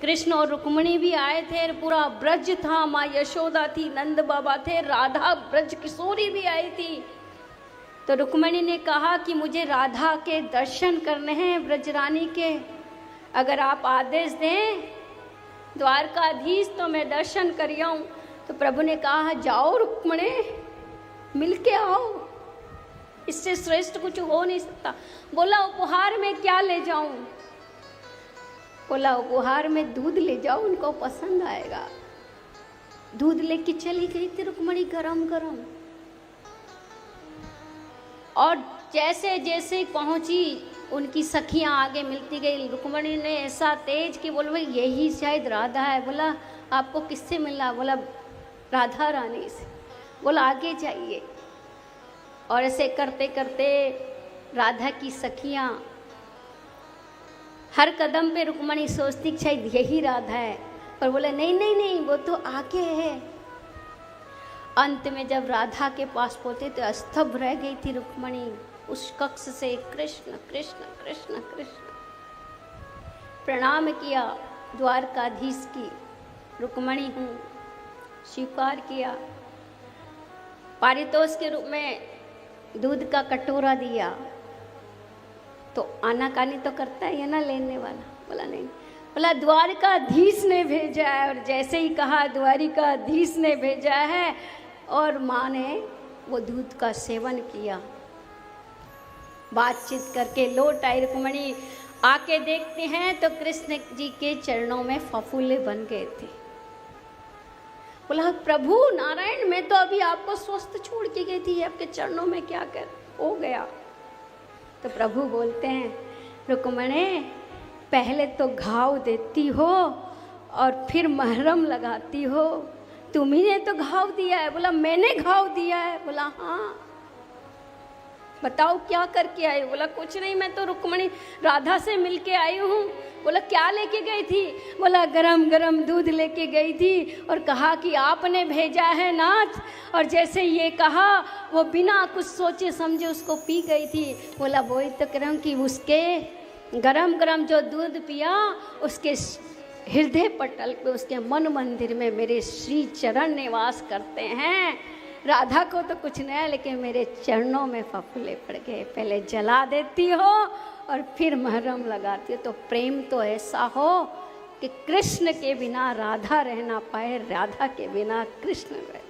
कृष्ण और रुक्मिणी भी आए थे, पूरा ब्रज था, माँ यशोदा थी, नंद बाबा थे, राधा ब्रज किशोरी भी आई थी। तो रुक्मिणी ने कहा कि मुझे राधा के दर्शन करने हैं, ब्रजरानी के, अगर आप आदेश दें द्वारकाधीश तो मैं दर्शन कर आऊं। तो प्रभु ने कहा जाओ रुक्मिणी, मिल के आओ, इससे श्रेष्ठ कुछ हो नहीं सकता। बोला उपहार में क्या ले जाऊं? बोला उपहार में दूध ले जाओ, उनको पसंद आएगा। दूध लेके चली गई थी रुक्मिणी गरम गरम, और जैसे जैसे पहुंची उनकी सखियां आगे मिलती गई। रुक्मिणी ने ऐसा तेज कि बोल भाई यही शायद राधा है। बोला आपको किससे मिलना? बोला राधा रानी से। बोला आगे जाइए। और ऐसे करते करते राधा की सखियां, हर कदम पे रुक्मिणी सोचती कि शायद यही राधा है, पर बोले नहीं नहीं नहीं, वो तो आगे है। अंत में जब राधा के पास पहुंचे तो स्तब्ध रह गई थी रुक्मिणी। उस कक्ष से कृष्ण कृष्ण कृष्ण कृष्ण प्रणाम किया, द्वारकाधीश की रुक्मिणी हूँ, स्वीकार किया। पारितोष के रूप में दूध का कटोरा दिया। तो आनाकानी तो करता है ना लेने वाला। बोला नहीं। बोला द्वारकाधीश ने भेजा है, और जैसे ही कहा द्वारिकाधीश ने भेजा है, और माँ ने वो दूध का सेवन किया। बातचीत करके लौट आई रुक्मिणी। आके देखते हैं तो कृष्ण जी के चरणों में फफूले बन गए थे। बोला प्रभु नारायण, मैं तो अभी आपको स्वस्थ छोड़ के गई थी, आपके चरणों में क्या कर हो गया? तो प्रभु बोलते हैं रुक्मिणी, पहले तो घाव देती हो और फिर महरम लगाती हो, तुम्ही ने तो घाव दिया है। बोला मैंने घाव दिया है। बोला हाँ, बताओ क्या करके आई? बोला कुछ नहीं, मैं तो रुक्मिणी राधा से मिलके आई हूँ। बोला क्या लेके गई थी? बोला गरम गरम दूध लेके गई थी और कहा कि आपने भेजा है नाथ, और जैसे ये कहा वो बिना कुछ सोचे समझे उसको पी गई थी। बोला वही तो कह रहा हूँ कि उसके गरम गरम जो दूध पिया, उसके हृदय पटल पे, उसके मन मंदिर में मेरे श्री चरण निवास करते हैं। राधा को तो कुछ नहीं है, लेकिन मेरे चरणों में फफूले पड़ गए। पहले जला देती हो और फिर महरम लगाती हो। तो प्रेम तो ऐसा हो कि कृष्ण के बिना राधा रह ना पाए, राधा के बिना कृष्ण रहे।